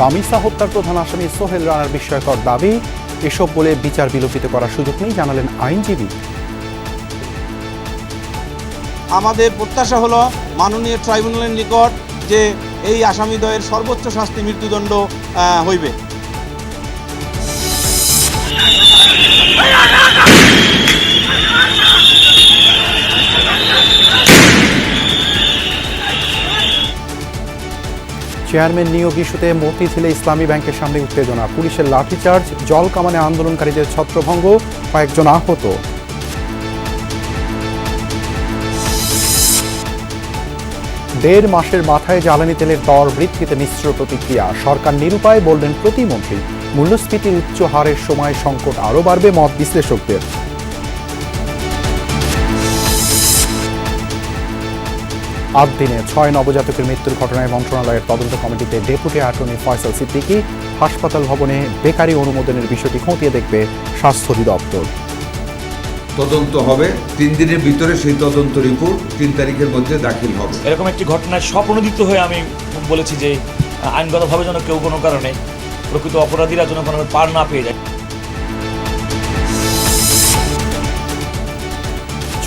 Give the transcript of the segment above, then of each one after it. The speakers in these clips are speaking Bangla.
রামিসা হত্যার প্রধান আসামি সোহেল রানার বিস্ময়কর দাবি, এসব বলে বিচার বিলম্বিত করার সুযোগ নেই, জানালেন আইনজীবী। আমাদের প্রত্যাশা হলো মাননীয় ট্রাইব্যুনালের নিকট যে এই আসামিদ্বয়ের সর্বোচ্চ শাস্তি মৃত্যুদণ্ড হইবে। চেয়ারম্যান নিয়োগ ইস্যুতে মতিঝিলে ইসলামী ব্যাংকের সামনে উত্তেজনা, পুলিশের লাঠিচার্জ, জল কামানে আন্দোলনকারীদের ছত্রভঙ্গ, কয়েকজন আহত। দেড় মাসের মাথায় জ্বালানি তেলের দর বৃদ্ধিতে মিশ্র প্রতিক্রিয়া, সরকার নিরুপায় বললেন প্রতিমন্ত্রী। মূল্যস্ফীতির উচ্চ হারের সময় সংকট আরও বাড়বে, মত বিশ্লেষকদের। আট দিনে 6 নবজাতকের মৃত্যুর ঘটনায় মন্ত্রণালয়ের তদন্ত কমিটিতে ডেপুটি অ্যাটর্নি ফয়সাল সিদ্দিকী। হাসপাতাল ভবনে বেকারি অনুমোদনের বিষয়টি খতিয়ে দেখবে স্বাস্থ্য অধিদপ্তর। তদন্ত হবে 3 দিনের ভিতরে, সেই তদন্ত রিপোর্ট 3 তারিখের মধ্যে দাখিল হবে। এরকম একটি ঘটনায় স্বপ্রণোদিত হয়ে আমি বলেছি যে আইনগতভাবে যেন কেউ কোনো কারণে প্রকৃত অপরাধীরা যেন কোনো পার না পেয়ে যায়।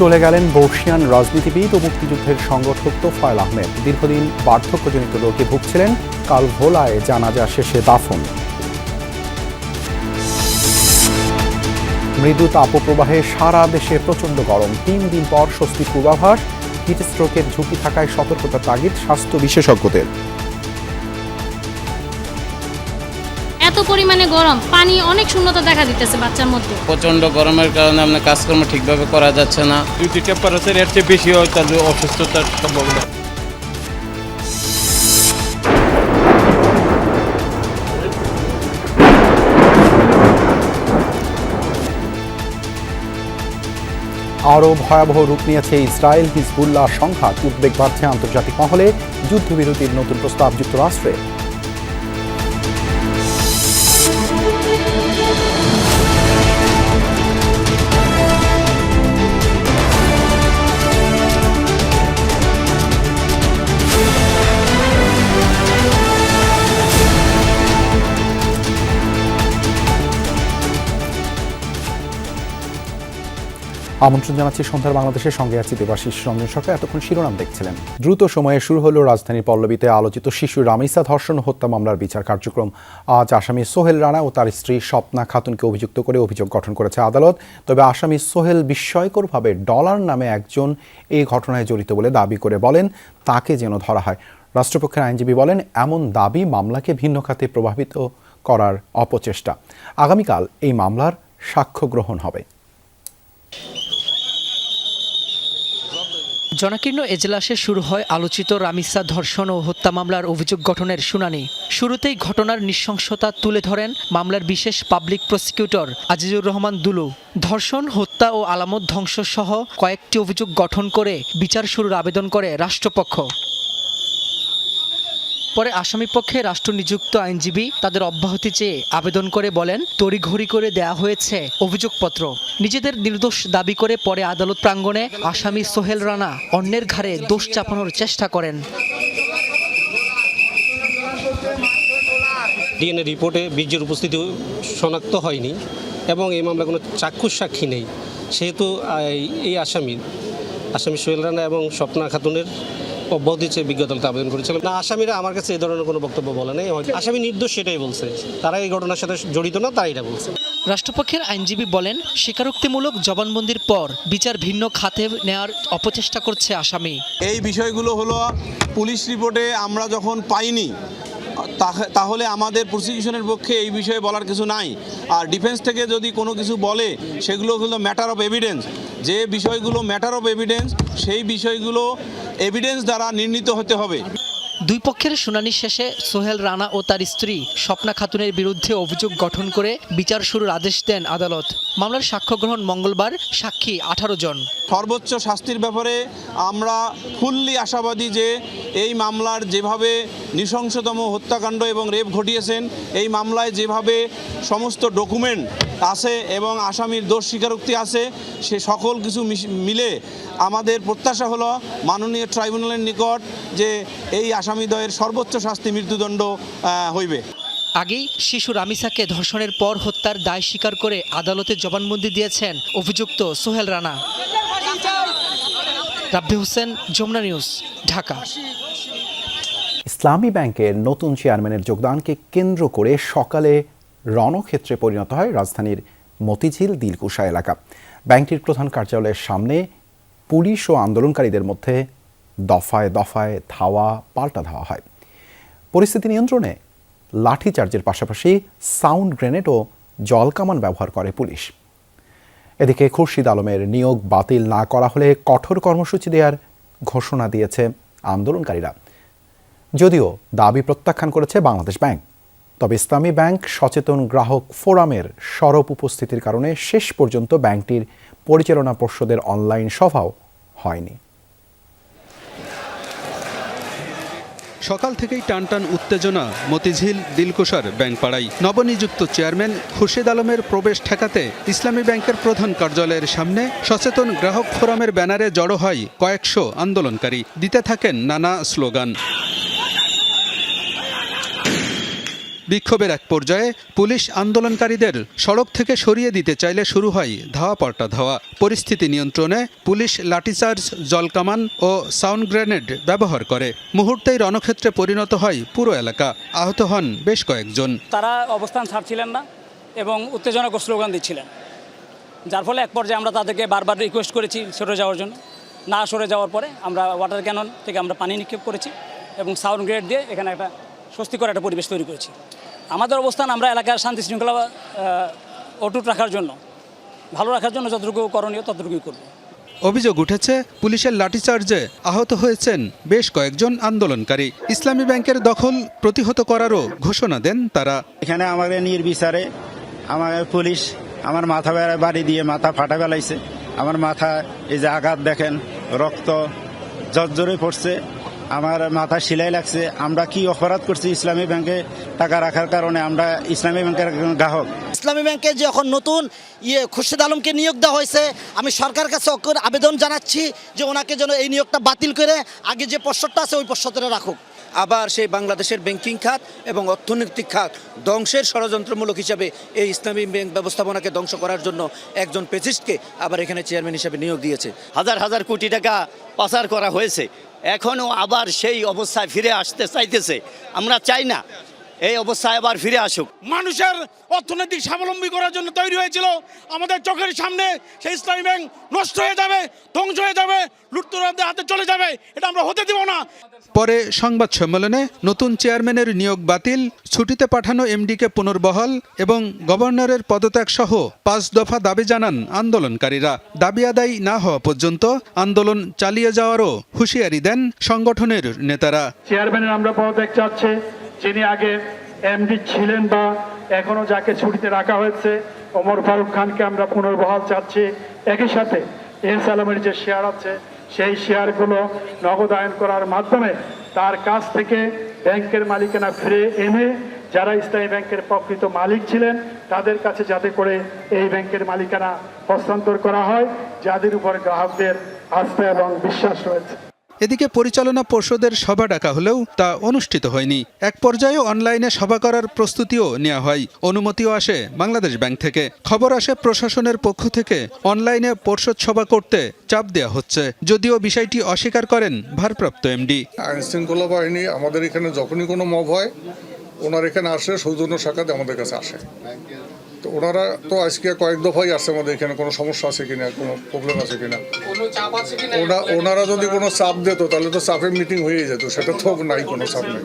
চলে গেলেন বর্ষিয়ান রাজনীতিবিদ ও মুক্তিযুদ্ধের সংগঠক তোফায়েল আহমেদ। দীর্ঘদিন বার্ধক্যজনিত রোগে ভুগছিলেন, কাল ভোলায় জানাজা শেষে দাফন। মৃদু তাপপ্রবাহে সারা দেশে প্রচণ্ড গরম, 3 দিন পর স্বস্তির পূর্বাভাস। হিটস্ট্রোকের ঝুঁকি থাকায় সতর্কতার তাগিদ স্বাস্থ্য বিশেষজ্ঞদের। এত পরিমাণে গরম, পানি অনেক শূন্যতা দেখা দিতেছে বাচ্চার মধ্যে। প্রচণ্ড গরমের কারণে আপনার কাজকর্ম ঠিকভাবে করা যাচ্ছে না। যদি টেম্পারেচার এর চেয়ে বেশি হয় তাহলে অসুস্থতার সম্ভাবনা। আরও ভয়াবহ রূপ নিয়েছে ইসরায়েল হিজবুল্লাহ সংঘাত, উদ্বেগ বাড়ছে আন্তর্জাতিক মহলে। যুদ্ধবিরতির নতুন প্রস্তাব যুক্তরাষ্ট্রে। আমন্ত্রণ জানাচ্ছি সন্ধ্যার বাংলাদেশের সঙ্গে আছি দেবাশিস রঞ্জন সরকার। এতক্ষণ শিরোনাম দেখছিলেন। দ্রুত সময়ে শুরু হলো রাজধানীর পল্লবীতে আলোচিত শিশু রামিসা ধর্ষণ হত্যা মামলার বিচার কার্যক্রম। আজ আসামি সোহেল রানা ও তার স্ত্রী স্বপ্না খাতুনকে অভিযুক্ত করে অভিযোগ গঠন করেছে আদালত। তবে আসামি সোহেল বিস্ময়করভাবে ডলার নামে একজন এই ঘটনায় জড়িত বলে দাবি করে বলেন তাকে যেন ধরা হয়। রাষ্ট্রপক্ষের আইনজীবী বলেন, এমন দাবি মামলাকে ভিন্ন খাতে প্রভাবিত করার অপচেষ্টা। আগামীকাল এই মামলার সাক্ষ্য গ্রহণ হবে। জনাকীর্ণ এজলাসে শুরু হয় আলোচিত রামিসা ধর্ষণ ও হত্যা মামলার অভিযোগ গঠনের শুনানি। শুরুতেই ঘটনার নৃশংসতা তুলে ধরেন মামলার বিশেষ পাবলিক প্রসিকিউটর আজিজুর রহমান দুলু। ধর্ষণ, হত্যা ও আলামত ধ্বংস সহ কয়েকটি অভিযোগ গঠন করে বিচার শুরুর আবেদন করে রাষ্ট্রপক্ষ। পরে আসামিপক্ষে রাষ্ট্রনিযুক্ত আইনজীবী তাদের অব্যাহতি চেয়ে আবেদন করে বলেন, তড়িঘড়ি করে দেয়া হয়েছে অভিযোগপত্র। নিজেদের নির্দোষ দাবি করে পরে আদালত প্রাঙ্গণে আসামি সোহেল রানা অন্যের ঘাড়ে দোষ চাপানোর চেষ্টা করেন। ডিএনএ রিপোর্টে বীর্যের উপস্থিতি শনাক্ত হয়নি এবং এই মামলায় কোনো চাক্ষুষ সাক্ষী নেই, সেহেতু এই আসামি সোহেল রানা এবং স্বপ্না খাতুনের অব্যাহতি চেয়ে বিজ্ঞ আদালতে আবেদন করেছিলাম। না, আসামিরা আমার কাছে এই ধরনের কোনো বক্তব্য বলে নাই। আসামি নির্দোষ সেটাই বলছে, তারা এই ঘটনার সাথে জড়িত না, তারা এটা বলছে। রাষ্ট্রপক্ষের আইনজীবী বলেন, স্বীকারোক্তিমূলক জবানবন্দির পর বিচার ভিন্ন খাতে নেওয়ার অপচেষ্টা করছে আসামি। এই বিষয়গুলো হলো পুলিশ রিপোর্টে আমরা যখন পাইনি, তাহলে আমাদের প্রসিকিউশনের পক্ষে এই বিষয়ে বলার কিছু নাই। আর ডিফেন্স থেকে যদি কোনো কিছু বলে সেগুলো হলো ম্যাটার অফ এভিডেন্স। যে বিষয়গুলো ম্যাটার অফ এভিডেন্স, সেই বিষয়গুলো এভিডেন্স দ্বারা নির্ণীত হতে হবে। দুই পক্ষের শুনানি শেষে সোহেল রানা ও তার স্ত্রী স্বপ্না খাতুনের বিরুদ্ধে অভিযোগ গঠন করে বিচার শুরুর আদেশ দেন আদালত। মামলার সাক্ষ্য গ্রহণ মঙ্গলবার, সাক্ষী 18 জন। সর্বোচ্চ শাস্তির ব্যাপারে আমরা ফুললি আশাবাদী যে এই মামলার যেভাবে নৃশংসতম হত্যাকাণ্ড এবং রেপ ঘটিয়েছেন, এই মামলায় যেভাবে সমস্ত ডকুমেন্ট আছে এবং আসামির দোষ স্বীকারোক্তি আছে, সে সকল কিছু মিলে আমাদের প্রত্যাশা হলো মাননীয় ট্রাইব্যুনালের নিকট যে এই আসামিদ্বয়ের সর্বোচ্চ শাস্তি মৃত্যুদণ্ড হইবে। আগেই শিশু রামিসাকে ধর্ষণের পর হত্যার দায় স্বীকার করে আদালতে জবানবন্দি দিয়েছেন অভিযুক্ত সোহেল রানা। রাব্বি হোসেন, যমুনা নিউজ, ঢাকা। ইসলামী ব্যাংকের নতুন চেয়ারম্যানের যোগদানকে কেন্দ্র করে সকালে রণক্ষেত্রে পরিণত হয় রাজধানীর মতিঝিল দিলকুশা এলাকা। ব্যাংকটির প্রধান কার্যালয়ের সামনে পুলিশ ও আন্দোলনকারীদের মধ্যে দফায় দফায় ধাওয়া পাল্টা ধাওয়া হয়। পরিস্থিতি নিয়ন্ত্রণে লাঠিচার্জের পাশাপাশি সাউন্ড গ্রেনেড ও জলকামান ব্যবহার করে পুলিশ। এদিকে খুরশিদ আলমের নিয়োগ বাতিল না করা হলে কঠোর কর্মসূচি দেওয়ার ঘোষণা দিয়েছে আন্দোলনকারীরা। যদিও দাবি প্রত্যাখ্যান করেছে বাংলাদেশ ব্যাংক, তবে ইসলামী ব্যাংক সচেতন গ্রাহক ফোরামের সরব উপস্থিতির কারণে শেষ পর্যন্ত ব্যাংকটির পরিচালনা পর্ষদের অনলাইন সভাও হয়নি। সকাল থেকেই টানটান উত্তেজনা মতিঝিল দিলকুশার ব্যাংকপাড়ায়। নবনিযুক্ত চেয়ারম্যান খুরশিদ আলমের প্রবেশ ঠেকাতে ইসলামী ব্যাংকের প্রধান কার্যালয়ের সামনে সচেতন গ্রাহক ফোরামের ব্যানারে জড়ো হয় কয়েকশো আন্দোলনকারী। দিতে থাকেন নানা স্লোগান। বিক্ষোভের এক পর্যায়ে পুলিশ আন্দোলনকারীদের সড়ক থেকে সরিয়ে দিতে চাইলে শুরু হয় ধাওয়া পাল্টা ধাওয়া। পরিস্থিতি নিয়ন্ত্রণে পুলিশ লাঠিচার্জ, জলকামান ও সাউন্ড গ্রেনেড ব্যবহার করে। মুহূর্তেই রণক্ষেত্রে পরিণত হয় পুরো এলাকা। আহত হন বেশ কয়েকজন। তারা অবস্থান ছাড়ছিলেন না এবং উত্তেজনাকর স্লোগান দিচ্ছিলেন, যার ফলে এক পর্যায়ে আমরা তাদেরকে বারবার রিকোয়েস্ট করেছি সরে যাওয়ার জন্য। না সরে যাওয়ার পরে আমরা ওয়াটার ক্যানন থেকে আমরা পানি নিক্ষেপ করেছি এবং সাউন্ড গ্রেনেড দিয়ে এখানে একটা স্বস্তিকর একটা পরিবেশ তৈরি করেছি। আমাদের অবস্থান আমরা এলাকার শান্তি শৃঙ্খলা অটুট রাখার জন্য, ভালো রাখার জন্য যতটুকু করণীয় ততটুকুই করব। অভিযোগ উঠেছে পুলিশের লাঠিচার্জে আহত হয়েছেন বেশ কয়েকজন আন্দোলনকারী। ইসলামী ব্যাংকের দখল প্রতিহত করারও ঘোষণা দেন তারা। এখানে আমাদের নির্বিচারে আমাদের পুলিশ আমার মাথা বাড়ি দিয়ে মাথা ফাটা ফেলাইছে। আমার মাথা এই যে আঘাত দেখেন, রক্ত জর্জরে পড়ছে, আমার মাথা সেলাই লাগছে। আমরা কি অপরাধ করছি? ইসলামী ব্যাংকে টাকা রাখার কারণে আমরা ইসলামী ব্যাংকের গ্রাহক। ইসলামী ব্যাংকে যখন নতুন খুরশিদ আলমকে নিয়োগ দেওয়া হয়েছে, আমি সরকারের কাছে আবেদন জানাচ্ছি যে ওনাকে যেন এই নিয়োগটা বাতিল করে আগে যে পর্ষদটা আছে ওই পর্ষদে রাখুক। আবার সেই বাংলাদেশের ব্যাংকিং খাত এবং অর্থনৈতিক খাত ধ্বংসের ষড়যন্ত্রমূলক হিসাবে এই ইসলামী ব্যাংক ব্যবস্থাপনাকে ধ্বংস করার জন্য একজন পেজিস্টকে আবার এখানে চেয়ারম্যান হিসেবে নিয়োগ দিয়েছে। হাজার হাজার কোটি টাকা পাচার করা হয়েছে, এখনও আবার সেই অবস্থায় ফিরে আসতে চাইতেছে। আমরা চাই না এই অবস্থায় আবার ফিরে আসুক। মানুষের অর্থনৈতিক স্বাবলম্বী করার জন্য তৈরি হয়েছিল, আমাদের চোখের সামনে সেই ইসলামী ব্যাংক নষ্ট হয়ে যাবে, ধ্বংস হয়ে যাবে, লুটতরাদের হাতে চলে যাবে। এটা আমরা হতে দিব না। পরে সংবাদ সম্মেলনে নতুন চেয়ারম্যানের নিয়োগ বাতিল, ছুটিতে পাঠানো এমডিকে পুনর্বহাল এবং গভর্নরের পদত্যাগ সহ 5 দফা দাবি জানান আন্দোলনকারীরা। দাবি আদায় না হওয়া পর্যন্ত আন্দোলন চালিয়ে যাওয়ারও হুঁশিয়ারি দেন সংগঠনের নেতারা। চেয়ারম্যানের আমরা পদত্যাগ চাচ্ছি, যিনি আগে এমডি ছিলেন বা এখনো যাকে ছুটিতে রাখা হয়েছে ওমর ফারুক খানকে আমরা পুনর্বহাল চাচ্ছি। একই সাথে এস আলমের যে শেয়ার আছে সেই শেয়ারগুলো নগদায়ন করার মাধ্যমে তার কাছ থেকে ব্যাংকের মালিকানা ফিরে এনে যারা ইসলামী ব্যাংকের প্রকৃত মালিক ছিলেন তাদের কাছে যাতে করে এই ব্যাংকের মালিকানা হস্তান্তর করা হয়, যাদের উপর গ্রাহকদের আস্থা এবং বিশ্বাস রয়েছে। এদিকে পরিচালনা পর্ষদের সভা ডাকা হলেও তা অনুষ্ঠিত হয়নি। এক পর্যায়ে অনলাইনে সভা করার প্রস্তুতিও নেওয়া হয়, অনুমতিও আসে বাংলাদেশ ব্যাংক থেকে। খবর আসে প্রশাসনের পক্ষ থেকে অনলাইনে পর্ষদ সভা করতে চাপ দেওয়া হচ্ছে, যদিও বিষয়টি অস্বীকার করেন ভারপ্রাপ্ত এমডি। আইনশৃঙ্খলা বাহিনী আমাদের এখানে যখনই কোনো মব হয় ওনার এখানে আসে, সৌজন্য শাখাতে আমাদের কাছে আসে। তো ওনারা তো আজকে কয়েক দফাই আসছে আমাদের এখানে, কোনো সমস্যা আছে কিনা, কোনো প্রবলেম আছে কিনা। ওনারা যদি কোনো চাপ দিত তাহলে তো চাপের মিটিং হয়ে যেত, সেটা তো নাই, কোনো চাপ নেই।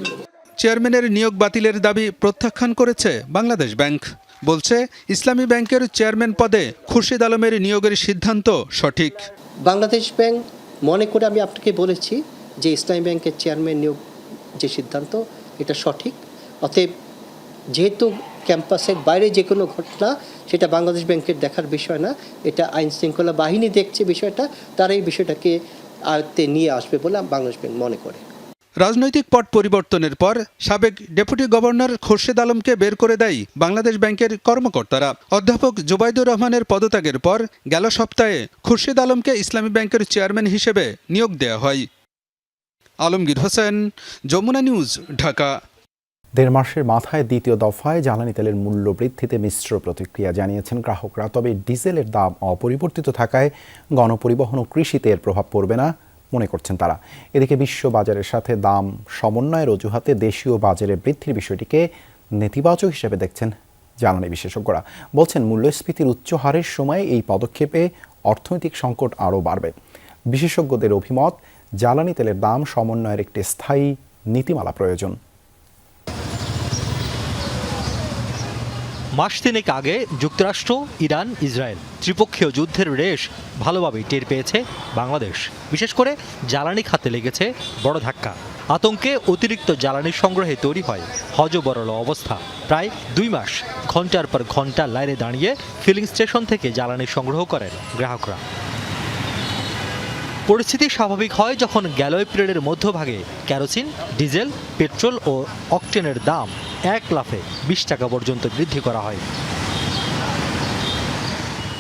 চেয়ারম্যানের নিয়োগ বাতিলের দাবি প্রত্যাখ্যান করেছে বাংলাদেশ ব্যাংক। বলছে ইসলামী ব্যাংকের চেয়ারম্যান পদে খুরশিদ আলমের নিয়োগের সিদ্ধান্ত সঠিক। বাংলাদেশ ব্যাংক মনে করে আমি আপনাকে বলেছি যে ইসলামী ব্যাংকের চেয়ারম্যান নিয়োগ যে সিদ্ধান্ত এটা সঠিক। অতএব যেহেতু ক্যাম্পাসের বাইরে যে কোনো ঘটনা সেটা বাংলাদেশ ব্যাংকের দেখার বিষয় না, এটা আইন শৃঙ্খলা বাহিনী দেখছে বিষয়টা, তারা এই বিষয়টাকে আয়ত্তে নিয়ে আসবে বলে বাংলাদেশ ব্যাংক মনে করে। রাজনৈতিক পট পরিবর্তনের পর সাবেক ডেপুটি গভর্নর খুরশিদ আলমকে বের করে দেয় বাংলাদেশ ব্যাংকের কর্মকর্তারা। অধ্যাপক জুবাইদুর রহমানের পদত্যাগের পর গেল সপ্তাহে খুরশিদ আলমকে ইসলামী ব্যাংকের চেয়ারম্যান হিসেবে নিয়োগ দেওয়া হয়। আলমগীর হোসেন, যমুনা নিউজ, ঢাকা। দেড় মাসের মাথায় দ্বিতীয় দফায় জ্বালানি তেলের মূল্য বৃদ্ধিতে মিশ্র প্রতিক্রিয়া জানিয়েছেন গ্রাহকরা। তবে ডিজেলের দাম অপরিবর্তিত থাকায় গণপরিবহন ও কৃষিতে এর প্রভাব পড়বে না মনে করছেন তারা। এদিকে বিশ্ব বাজারের সাথে দাম সমন্বয়ের অজুহাতে দেশীয় বাজারে বৃদ্ধির বিষয়টিকে নেতিবাচক হিসেবে দেখছেন জ্বালানি বিশেষজ্ঞরা। বলছেন মূল্যস্ফীতির উচ্চ হারের সময় এই পদক্ষেপে অর্থনৈতিক সংকট আরও বাড়বে। বিশেষজ্ঞদের অভিমত, জ্বালানি তেলের দাম সমন্বয়ের একটি স্থায়ী নীতিমালা প্রয়োজন। মাস তিনেক আগে যুক্তরাষ্ট্র, ইরান, ইসরায়েল ত্রিপক্ষীয় যুদ্ধের রেশ ভালোভাবেই টের পেয়েছে বাংলাদেশ। বিশেষ করে জ্বালানি খাতে লেগেছে বড় ধাক্কা। আতঙ্কে অতিরিক্ত জ্বালানি সংগ্রহে তৈরি হয় হযবরল অবস্থা। প্রায় 2 মাস ঘন্টার পর ঘন্টা লাইনে দাঁড়িয়ে ফিলিং স্টেশন থেকে জ্বালানি সংগ্রহ করেন গ্রাহকরা। পরিস্থিতি স্বাভাবিক হয় যখন গেল এপ্রিলের মধ্যভাগে কেরোসিন, ডিজেল, পেট্রোল ও অকটেনের দাম এক লাফে 20 টাকা পর্যন্ত বৃদ্ধি করা হয়।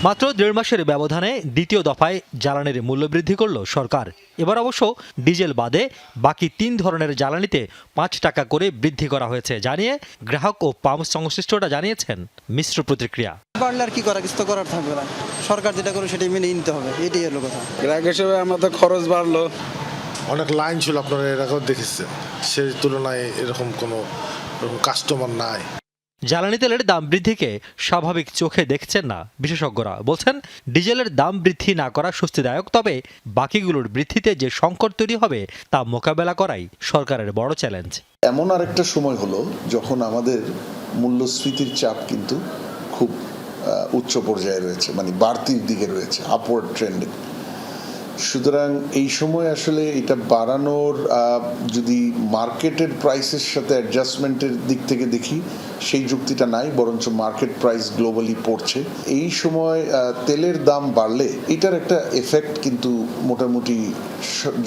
মাত্র 1.5 মাসের ব্যবধানে দ্বিতীয় দফায় জ্বালানির মূল্য বৃদ্ধি করল সরকার। এবার অবশ্য ডিজেল বাদে বাকি 3 ধরনের জ্বালানিতে 5 টাকা করে বৃদ্ধি করা হয়েছে জানিয়ে গ্রাহক ও পাম্প সংশ্লিষ্টরা জানিয়েছেন মিশ্র প্রতিক্রিয়া। বাড়লে আর কি করা, কিছু তো করার থাকবে না। সরকার যেটা করে সেটাই মেনে নিতে হবে, এটাই হলো কথা। গ্রাহক হিসেবে আমাদের খরচ বাড়লো, অনেক লাইন ছিল, আপনারা এরকম দেখেছেন, সেই তুলনায় এরকম কোনো কাস্টমার নাই। জ্বালানি তেলের দাম বৃদ্ধিকে স্বাভাবিক চোখে দেখছেন না বিশেষজ্ঞরা। বলছেন ডিজেলের দাম বৃদ্ধি না করা স্বস্তিদায়ক, তবে বাকিগুলোর বৃদ্ধিতে যে সংকট তৈরি হবে তা মোকাবেলা করাই সরকারের বড় চ্যালেঞ্জ। এমন আরেকটা সময় হলো যখন আমাদের মূল্যস্ফীতির চাপ কিন্তু খুব উচ্চ পর্যায়ে রয়েছে, মানে বাড়তির দিকে রয়েছে, আপওয়ার্ড ট্রেন্ডিং। সুতরাং এই সময় আসলে এটা বাড়ানোর যদি মার্কেটের প্রাইসের সাথে অ্যাডজাস্টমেন্টের দিক থেকে দেখি, সেই যুক্তিটা নাই, বরঞ্চ মার্কেট প্রাইস গ্লোবালি পড়ছে। এই সময় তেলের দাম বাড়লে এটার একটা এফেক্ট কিন্তু মোটামুটি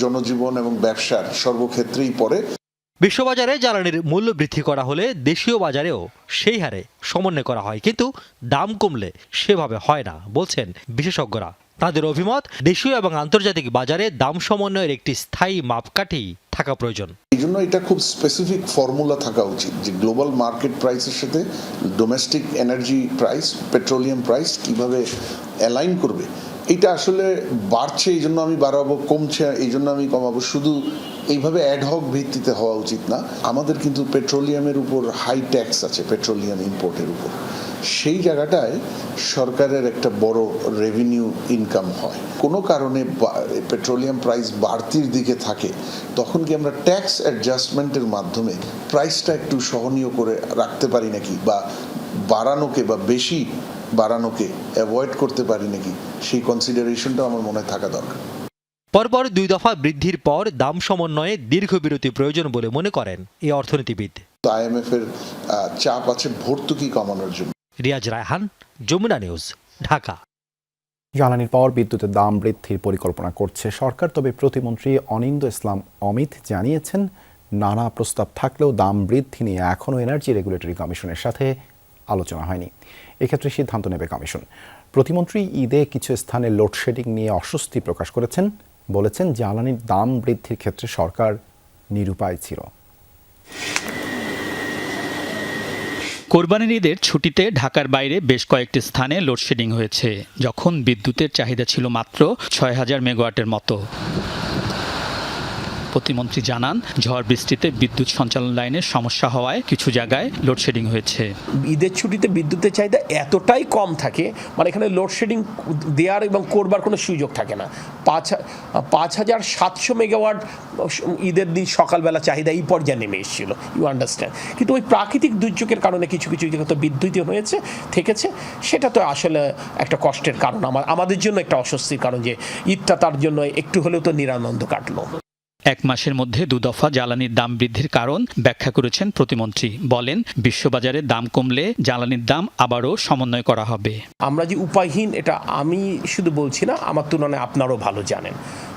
জনজীবন এবং ব্যবসার সর্বক্ষেত্রেই পড়ে। বিশ্ববাজারে জ্বালানির মূল্য বৃদ্ধি করা হলে দেশীয় বাজারেও সেই হারে সমন্বয় করা হয়, কিন্তু দাম কমলে সেভাবে হয় না বলছেন বিশেষজ্ঞরা। তাদের অভিমত, দেশীয় এবং আন্তর্জাতিক বাজারে দাম সমন্বয়ের একটি স্থায়ী মাপকাঠি থাকা প্রয়োজন। এই জন্য এটা খুব স্পেসিফিক ফর্মুলা থাকা উচিত যে গ্লোবাল মার্কেট প্রাইসের সাথে domestic energy price, petroleum price কিভাবে অ্যালাইন করবে। এটা আসলে বাড়ছে এই জন্য আমি বাড়াবো, কমছে এই জন্য আমি কমাবো, শুধু এইভাবে অ্যাডহক ভিত্তিতে হওয়া উচিত না। আমাদের কিন্তু পেট্রোলিয়ামের উপর হাই ট্যাক্স আছে, পেট্রোলিয়াম ইম্পোর্টের উপর। সেই জায়গাটায় সরকারের একটা বড় রেভিনিউ ইনকাম হয়। কোনো কারণে পেট্রোলিয়াম প্রাইস বাড়তির দিকে থাকে, তখন কি আমরা ট্যাক্স অ্যাডজাস্টমেন্টের মাধ্যমে প্রাইসটা একটু সহনীয় করে রাখতে পারি নাকি, বা বাড়ানোকে বা বেশি বাড়ানোকে অ্যাভয়েড করতে পারি নাকি, সেই কনসিডারেশনটা আমার মনে থাকা দরকার। পরপর 2 দফা বৃদ্ধির পর দাম সমন্বয়ে দীর্ঘ বিরতি প্রয়োজন বলে মনে করেন এই অর্থনীতিবিদ। IMF এর চাপ আছে ভর্তুকি কমানোর জন্য। রিয়াজ রায়হান, যমুনা নিউজ, ঢাকা। জ্বালানির পর বিদ্যুতের দাম বৃদ্ধির পরিকল্পনা করছে সরকার, তবে প্রতিমন্ত্রী অনিন্দ্য ইসলাম অমিত জানিয়েছেন নানা প্রস্তাব থাকলেও দাম বৃদ্ধি নিয়ে এখনও এনার্জি রেগুলেটরি কমিশনের সাথে আলোচনা হয়নি। এক্ষেত্রে সিদ্ধান্ত নেবে কমিশন। প্রতিমন্ত্রী ঈদে কিছু স্থানে লোডশেডিং নিয়ে অস্বস্তি প্রকাশ করেছেন, বলেছেন জ্বালানির দাম বৃদ্ধির ক্ষেত্রে সরকার নিরুপায় ছিল। কোরবানির ঈদের ছুটিতে ঢাকার বাইরে বেশ কয়েকটি স্থানে লোডশেডিং হয়েছে, যখন বিদ্যুতের চাহিদা ছিল মাত্র 6000 মেগাওয়াটের মতো। প্রতিমন্ত্রী জানান, ঝড় বৃষ্টিতে বিদ্যুৎ সঞ্চালন লাইনের সমস্যা হওয়ায় কিছু জায়গায় লোডশেডিং হয়েছে। ঈদের ছুটিতে বিদ্যুতের চাহিদা এতটাই কম থাকে, মানে এখানে লোডশেডিং দেওয়ার এবং করবার কোনো সুযোগ থাকে না। 5700 মেগাওয়াট ঈদের দিন সকালবেলা চাহিদা এই পর্যায়ে নেমে এসেছিল, ইউ আন্ডারস্ট্যান্ড। কিন্তু ওই প্রাকৃতিক দুর্যোগের কারণে কিছু কিছু জায়গায় তো বিদ্যুৎই হয়েছে থেকেছে, সেটা তো আসলে একটা কষ্টের কারণ, আমাদের জন্য একটা অস্বস্তির কারণ যে ঈদটা তার জন্য একটু হলেও তো নিরানন্দ কাটলো। 1 মাসের মধ্যে 2 দফা জ্বালানির দাম বৃদ্ধির কারণ ব্যাখ্যা করেছেন প্রতিমন্ত্রী। বলেন, বিশ্ববাজারে দাম কমলে জ্বালানির দাম আবারও সমন্বয় করা হবে। আমরা যে উপায়হীন, এটা আমি শুধু বলছি না, আমার তুলনায় আপনারাও ভালো জানেন।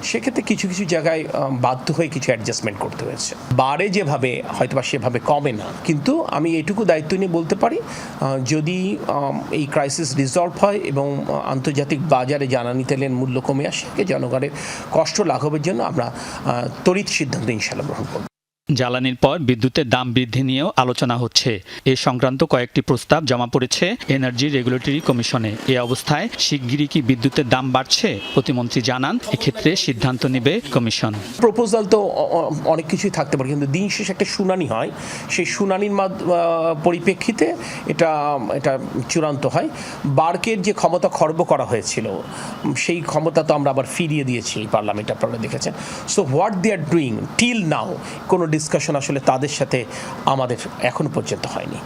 সেক্ষেত্রে কিছু কিছু জায়গায় বাধ্য হয়ে কিছু অ্যাডজাস্টমেন্ট করতে হয়েছে। বাড়ে যেভাবে হয়তোবা সেভাবে কমে না, কিন্তু আমি এটুকু দায়িত্ব নিয়ে বলতে পারি, যদি এই ক্রাইসিস রিজলভ হয় এবং আন্তর্জাতিক বাজারে জ্বালানি তেলের মূল্য কমে আসে, জনগণের কষ্ট লাঘবের জন্য আমরা তড়িৎ সিদ্ধান্ত ইনশাআল্লাহ গ্রহণ করব। জ্বালানির পর বিদ্যুতের দাম বৃদ্ধি নিয়েও আলোচনা হচ্ছে। এ সংক্রান্ত কয়েকটি প্রস্তাব জমা পড়েছে এনার্জি রেগুলেটরি কমিশনে। এ অবস্থায় শিগগিরই কি বিদ্যুতের দাম বাড়ছে? প্রতিমন্ত্রী জানান, এক্ষেত্রে সিদ্ধান্ত নেবে কমিশন। প্রপোজাল তো অনেক কিছুই থাকতে পারে, কিন্তু দিন শেষে একটা শুনানি হয়, সেই শুনানির পরিপ্রেক্ষিতে এটা চূড়ান্ত হয়। বার্কের যে ক্ষমতা খর্ব করা হয়েছিল সেই ক্ষমতা তো আমরা আবার ফিরিয়ে দিয়েছি এই পার্লামেন্ট, আপনারা দেখেছেন। So what they are doing till now, কোনো ডিসকাশন আসলে তাদের সাথে আমাদের এখন পর্যন্ত হয়নি।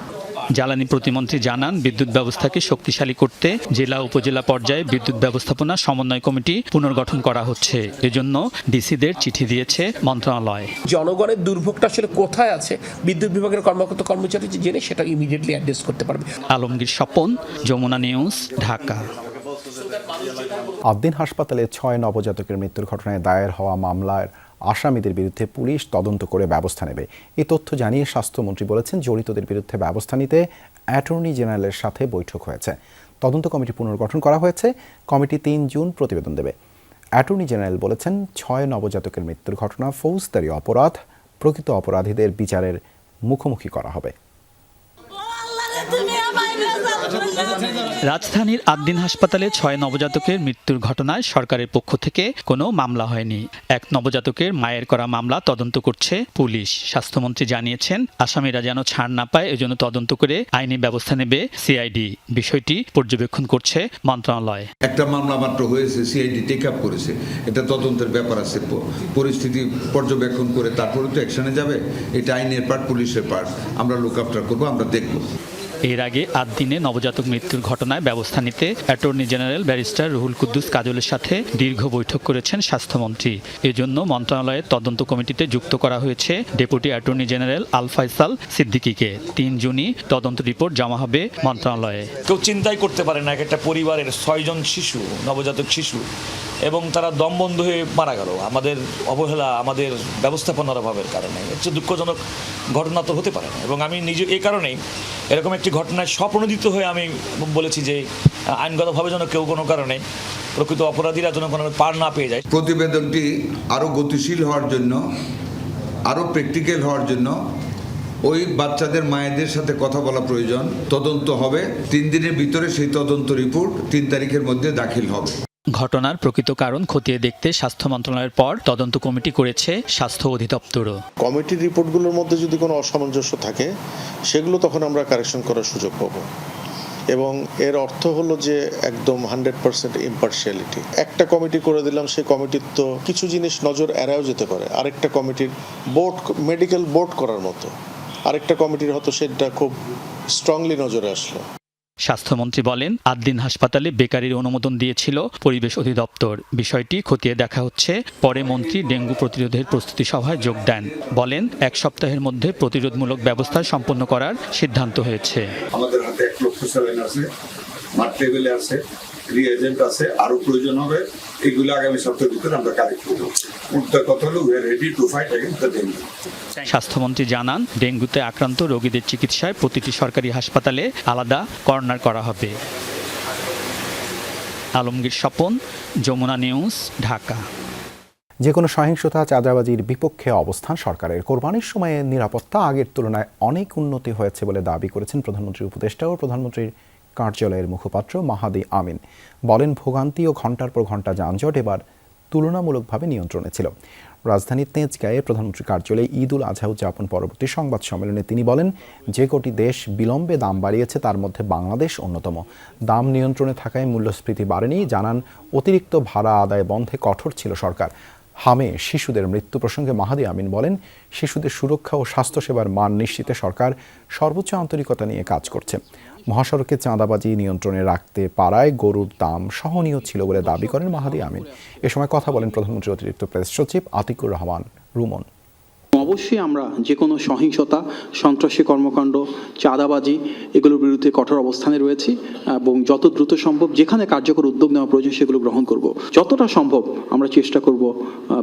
জ্বালানি প্রতিমন্ত্রী জানান, বিদ্যুৎ ব্যবস্থাকে শক্তিশালী করতে জেলা উপজেলা পর্যায়ে বিদ্যুৎ ব্যবস্থাপনা সমন্বয় কমিটি পুনর্গঠন করা হচ্ছে। এজন্য ডিসিদের চিঠি দিয়েছে মন্ত্রণালয়। জনগণের দুর্ভোগটা আসলে কোথায় আছে বিদ্যুৎ বিভাগের কর্মকর্তা কর্মচারী জেনে সেটা ইমিডিয়েটলি অ্যাড্রেস করতে পারবে। আলমগীর স্বপন, যমুনা নিউজ, ঢাকা। আদ্দিন হাসপাতালে 6 নবজাতকের মৃত্যুর ঘটনায় দায়ের হওয়া মামলার আসামিদের বিরুদ্ধে পুলিশ তদন্ত করে ব্যবস্থা নেবে। এই তথ্য জানিয়ে স্বাস্থ্যমন্ত্রী বলেছেন, জড়িতদের বিরুদ্ধে ব্যবস্থা নিতে অ্যাটর্নি জেনারেলের সাথে বৈঠক হয়েছে। তদন্ত কমিটি পুনর্গঠন করা হয়েছে। কমিটি 3 জুন প্রতিবেদন দেবে। অ্যাটর্নি জেনারেল বলেছেন, 6 নবজাতকের মৃত্যুর ঘটনা ফৌজদারি অপরাধ, প্রকৃত অপরাধীদের বিচারের মুখোমুখি করা হবে। রাজধানীর আদ্দিন হাসপাতালে 6 নবজাতকের মৃত্যুর ঘটনায় সরকারের পক্ষ থেকে কোনো মামলা হয়নি। 1 নবজাতকের মায়ের করা মামলা তদন্ত করছে পুলিশ। স্বাস্থ্যমন্ত্রী জানিয়েছেন, আসামিরা যেন ছাড় না পায় এজন্য তদন্ত করে আইনি ব্যবস্থা নেবে সিআইডি। বিষয়টি পর্যবেক্ষণ করছে মন্ত্রণালয়। একটা মামলা মাত্র হয়েছে, সিআইডি টেক আপ করেছে, এটা তদন্তের ব্যাপার আছে। পরিস্থিতি পর্যবেক্ষণ করে তারপরে তো অ্যাকশনে যাবে। এটা আইনের পার্ট, পুলিশের পার্ট। আমরা লুক আফটার করবো, আমরা দেখবো। এর আগে আদ্দিনে নবজাতক মৃত্যুর ঘটনায় ব্যবস্থা নিতে attorney general barrister Ruhul Kuddus কাজলের সাথে দীর্ঘ বৈঠক করেছেন স্বাস্থ্যমন্ত্রী। এজন্য মন্ত্রণালয়ের তদন্ত কমিটিতে যুক্ত করা হয়েছে ডেপুটি অ্যাটর্নি জেনারেল আল ফয়সাল সিদ্দিকীকে। 3 জুনই তদন্ত রিপোর্ট জমা হবে মন্ত্রণালয়ে। কেউ চিন্তাই করতে পারে না একটা পরিবারের 6 জন শিশু, নবজাতক শিশু, এবং তারা দমবন্ধ হয়ে মারা গেল আমাদের অবহেলা, আমাদের ব্যবস্থাপনার অভাবের কারণে। এর চেয়ে দুঃখজনক ঘটনা তো হতে পারে না। এবং আমি নিজে এই কারণেই এরকম একটি ঘটনায় স্বপ্রণোদিত হয়ে আমি বলেছি যে আইনগতভাবে যেন কেউ কোনো কারণে প্রকৃত অপরাধীরা যেন কোনো পার না পেয়ে যায়। প্রতিবেদনটি আরও গতিশীল হওয়ার জন্য, আরও প্র্যাকটিক্যাল হওয়ার জন্য ওই বাচ্চাদের মায়েদের সাথে কথা বলা প্রয়োজন। তদন্ত হবে, 3 দিনের ভিতরে সেই তদন্ত রিপোর্ট 3 তারিখের মধ্যে দাখিল হবে। ঘটনার প্রকৃত কারণ খতিয়ে দেখতে স্বাস্থ্য মন্ত্রণালয়ের পর তদন্ত কমিটি করেছে স্বাস্থ্য অধিদপ্তরও। কমিটির রিপোর্টগুলোর মধ্যে যদি কোনো অসামঞ্জস্য থাকে সেগুলো তখন আমরা কারেকশন করার সুযোগ পাবো। এবং এর অর্থ হলো যে একদম 100% ইম্পার্শিয়ালিটি। একটা কমিটি করে দিলাম, সেই কমিটির তো কিছু জিনিস নজর এড়াও যেতে পারে। আরেকটা কমিটির বোর্ড, মেডিকেল বোর্ড করার মতো আরেকটা কমিটির হয়তো সেটা খুব স্ট্রংলি নজরে আসলো। স্বাস্থ্যমন্ত্রী বলেন, আদ্দিন হাসপাতালে বেকারির অনুমোদন দিয়েছিল পরিবেশ অধিদপ্তর। বিষয়টি খতিয়ে দেখা হচ্ছে। পরে মন্ত্রী ডেঙ্গু প্রতিরোধের প্রস্তুতি সভায় যোগ দেন। বলেন, 1 সপ্তাহের মধ্যে প্রতিরোধমূলক ব্যবস্থা সম্পন্ন করার সিদ্ধান্ত হয়েছে। আমাদের হাতে 1 লক্ষ স্যালাইন আছে, মাঠ লেভেলে আছে, রিএজেন্ট আছে, আরো প্রয়োজন হবে। এগুলো আগামী সপ্তাহের ভিতরে আমরা কালেক্ট করব। উত্তর কথা হলো, we are ready to fight against the dengue. স্বাস্থ্যমন্ত্রী জানান, ডেঙ্গুতে আক্রান্ত রোগীদের চিকিৎসায় প্রতিটি সরকারি হাসপাতালে আলাদা কর্নার করা হবে। আলমগীর স্বপন, যমুনা নিউজ, ঢাকা। যে কোনো সহিংসতা, চাঁদাবাজির বিপক্ষে অবস্থান সরকারের। কোরবানির সময়ে নিরাপত্তা আগের তুলনায় অনেক উন্নতি হয়েছে বলে দাবি করেছেন প্রধানমন্ত্রীর উপদেষ্টা ও প্রধানমন্ত্রীর কার্যালয়ের মুখপাত্র মাহাদি আমিন। বলেন, ভোগান্তি ও ঘণ্টার পর ঘণ্টা যানজট এবার তুলনামূলকভাবে নিয়ন্ত্রণে ছিল। রাজধানীর তেজগাঁয়ে প্রধানমন্ত্রীর কার্যালয়ে ঈদ উল আজহা উদযাপন পরবর্তী সংবাদ সম্মেলনে তিনি বলেন, যে কটি দেশ বিলম্বে দাম বাড়িয়েছে তার মধ্যে বাংলাদেশ অন্যতম। দাম নিয়ন্ত্রণে থাকায় মূল্যস্ফীতি বাড়েনি। জানান, অতিরিক্ত ভাড়া আদায় বন্ধে কঠোর ছিল সরকার। হামে শিশুদের মৃত্যু প্রসঙ্গে মাহাদি আমিন বলেন, শিশুদের সুরক্ষা ও স্বাস্থ্যসেবার মান নিশ্চিতে সরকার সর্বোচ্চ আন্তরিকতা নিয়ে কাজ করছে। মহাসড়কে চাঁদাবাজি নিয়ন্ত্রণে রাখতে পারায় গরুর দাম সহনীয় ছিল বলে দাবি করেন মাহাদি আমিন। এ সময় কথা বলেন প্রধানমন্ত্রীর অতিরিক্ত প্রেস সচিব আতিকুর রহমান রুমন। অবশ্যই আমরা যে কোনো সহিংসতা, সন্ত্রাসী কর্মকাণ্ড, চাঁদাবাজি এগুলোর বিরুদ্ধে কঠোর অবস্থানে রয়েছি এবং যত দ্রুত সম্ভব যেখানে কার্যকর উদ্যোগ নেওয়া প্রয়োজন সেগুলো গ্রহণ করব। যতটা সম্ভব আমরা চেষ্টা করব